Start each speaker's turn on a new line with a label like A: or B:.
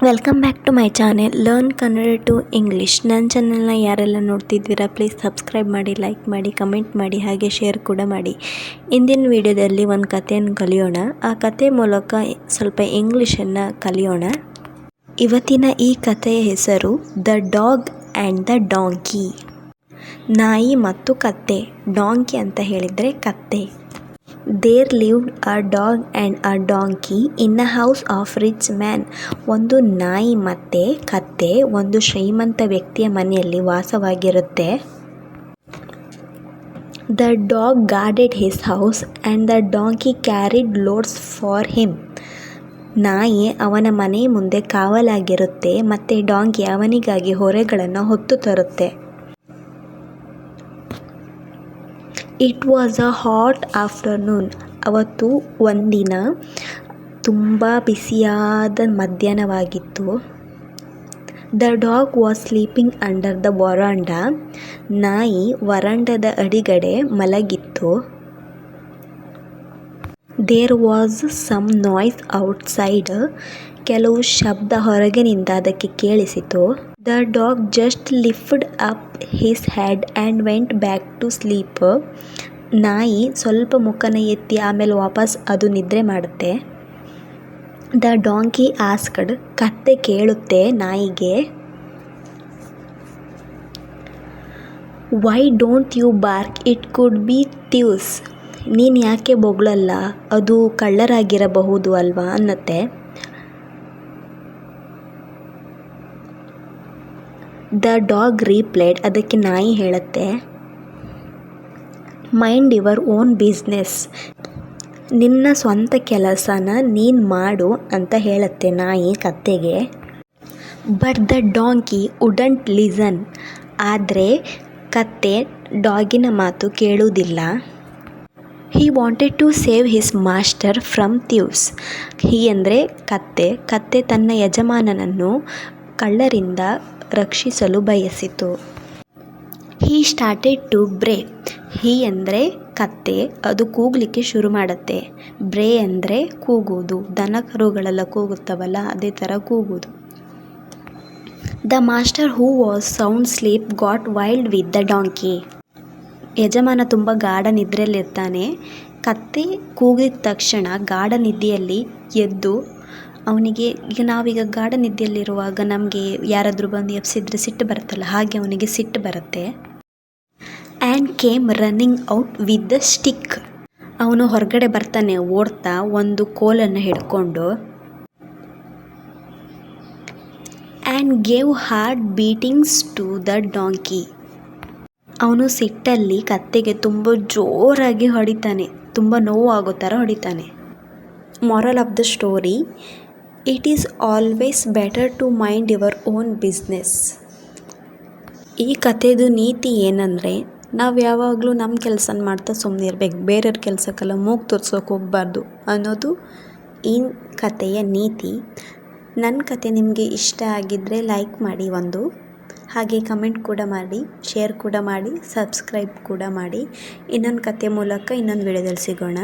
A: Welcome back to my channel learn Kannada to English. ನನ್ನ ಚಾನೆಲ್ನ ಯಾರೆಲ್ಲ ನೋಡ್ತಿದ್ದೀರಾ ಪ್ಲೀಸ್ ಸಬ್ಸ್ಕ್ರೈಬ್ ಮಾಡಿ, ಲೈಕ್ ಮಾಡಿ, ಕಮೆಂಟ್ ಮಾಡಿ, ಹಾಗೆ ಶೇರ್ ಕೂಡ ಮಾಡಿ. ಇಂದಿನ ವಿಡಿಯೋದಲ್ಲಿ ಒಂದು ಕಥೆಯನ್ನು ಕಲಿಯೋಣ. ಆ ಕಥೆ ಮೂಲಕ ಸ್ವಲ್ಪ ಇಂಗ್ಲೀಷನ್ನು ಕಲಿಯೋಣ. ಇವತ್ತಿನ ಈ ಕಥೆಯ ಹೆಸರು the dog and the donkey. ನಾಯಿ ಮತ್ತು ಕತ್ತೆ. ಡಾಂಕಿ ಅಂತ ಹೇಳಿದರೆ ಕತ್ತೆ. There lived a dog and a donkey in a house of rich man. ಒಂದು ನಾಯಿ ಮತ್ತು ಕತ್ತೆ ಒಂದು ಶ್ರೀಮಂತ ವ್ಯಕ್ತಿಯ ಮನೆಯಲ್ಲಿ ವಾಸವಾಗಿರುತ್ತೆ. The dog guarded his house and the donkey carried loads for him. ನಾಯಿ ಅವನ ಮನೆ ಮುಂದೆ ಕಾವಲಾಗಿರುತ್ತೆ ಮತ್ತು ಡಾಂಕಿ ಅವನಿಗಾಗಿ ಹೊರೆಗಳನ್ನು ಹೊತ್ತು ತರುತ್ತೆ. It was a hot afternoon. ಅವತ್ತು ಒಂದಿನ ತುಂಬ ಬಿಸಿಯಾದ ಮಧ್ಯಾಹ್ನವಾಗಿತ್ತು. The dog was sleeping under the veranda. ನಾಯಿ ವರಾಂಡದ ಅಡಿಗಡೆ ಮಲಗಿತ್ತು. There was some noise outside. ಕೆಲವು ಶಬ್ದ ಹೊರಗಿನಿಂದ ಅದಕ್ಕೆ ಕೇಳಿಸಿತು. The dog just lifted up his head and went back to sleep. ನಾಯಿ ಸ್ವಲ್ಪ ಮುಖನ ಎತ್ತಿ ಆಮೇಲೆ ವಾಪಸ್ ಅದು ನಿದ್ರೆ ಮಾಡುತ್ತೆ. The donkey asked. ಕತ್ತೆ ಕೇಳುತ್ತೆ ನಾಯಿಗೆ, why don't you bark, it could B thieves. ನೀನು ಯಾಕೆ ಬೊಗಳಲ್ಲ, ಅದು ಕಳ್ಳರಾಗಿರಬಹುದು ಅಲ್ವಾ ಅನ್ನತ್ತೆ. The dog ರೀಪ್ಲೈಡ್. ಅದಕ್ಕೆ ನಾಯಿ ಹೇಳುತ್ತೆ, ಮೈಂಡ್ ಯುವರ್ ಓನ್ ಬಿಸ್ನೆಸ್. ನಿನ್ನ ಸ್ವಂತ ಕೆಲಸನ ನೀನು ಮಾಡು ಅಂತ ಹೇಳುತ್ತೆ ನಾಯಿ ಕತ್ತೆಗೆ. But the donkey wouldn't listen. ಆದರೆ ಕತ್ತೆ ಡಾಗಿನ ಮಾತು ಕೇಳುವುದಿಲ್ಲ. He wanted to save his master from thieves. He ಅಂದರೆ ಕತ್ತೆ ತನ್ನ ಯಜಮಾನನನ್ನು ಕಳ್ಳರಿಂದ ರಕ್ಷಿಸಲು ಬಯಸಿತು. He started to ಬ್ರೇ. ಹಿ ಅಂದರೆ ಕತ್ತೆ, ಅದು ಕೂಗಲಿಕ್ಕೆ ಶುರು ಮಾಡುತ್ತೆ. ಬ್ರೇ ಅಂದರೆ ಕೂಗುವುದು. ದನ ಕರುಗಳೆಲ್ಲ ಕೂಗುತ್ತವಲ್ಲ, ಅದೇ ಥರ ಕೂಗುವುದು. The master who was sound sleep got wild with the donkey. ಯಜಮಾನ ತುಂಬ ಗಾಢ ನಿದ್ರೆಯಲ್ಲಿರ್ತಾನೆ. ಕತ್ತೆ ಕೂಗಿದ ತಕ್ಷಣ ಗಾಢ ನಿದ್ದೆಯಲ್ಲಿ ಎದ್ದು ಅವನಿಗೆ, ಈಗ ನಾವೀಗ ಗಾಢ ನಿದ್ದೆಯಲ್ಲಿರುವಾಗ ನಮಗೆ ಯಾರಾದರೂ ಬಂದು ಎಬ್ಸಿದ್ರೆ ಸಿಟ್ಟು ಬರುತ್ತಲ್ಲ, ಹಾಗೆ ಅವನಿಗೆ ಸಿಟ್ಟು ಬರುತ್ತೆ. And came running out with the stick. ಅವನು ಹೊರಗಡೆ ಬರ್ತಾನೆ ಓಡ್ತಾ ಒಂದು ಕೋಲನ್ನು ಹಿಡ್ಕೊಂಡು. And gave hard beatings to the donkey. ಅವನು ಸಿಟ್ಟಲ್ಲಿ ಕತ್ತೆಗೆ ತುಂಬ ಜೋರಾಗಿ ಹೊಡಿತಾನೆ, ತುಂಬ ನೋವು ಆಗೋ ಥರ ಹೊಡಿತಾನೆ. Moral of the story, it is always better to mind your own business. ಈ ಕಥೆದು ನೀತಿ ಏನಂದರೆ, ನಾವು ಯಾವಾಗಲೂ ನಮ್ಮ ಕೆಲಸನ ಮಾಡ್ತಾ ಸುಮ್ಮನೆ ಇರಬೇಕು, ಬೇರೆಯವ್ರ ಕೆಲಸಕ್ಕೆಲ್ಲ ಮೂಗು ತೋರ್ಸೋಕೆ ಹೋಗಬಾರ್ದು ಅನ್ನೋದು ಈ ಕಥೆಯ ನೀತಿ. ನನ್ನ ಕತೆ ನಿಮಗೆ ಇಷ್ಟ ಆಗಿದ್ದರೆ ಲೈಕ್ ಮಾಡಿ ಒಂದು, ಹಾಗೆ ಕಮೆಂಟ್ ಕೂಡ ಮಾಡಿ, ಶೇರ್ ಕೂಡ ಮಾಡಿ, ಸಬ್ಸ್ಕ್ರೈಬ್ ಕೂಡ ಮಾಡಿ. ಇನ್ನೊಂದು ಕಥೆ ಮೂಲಕ ಇನ್ನೊಂದು ವಿಡಿಯೋದಲ್ಲಿ ಸಿಗೋಣ.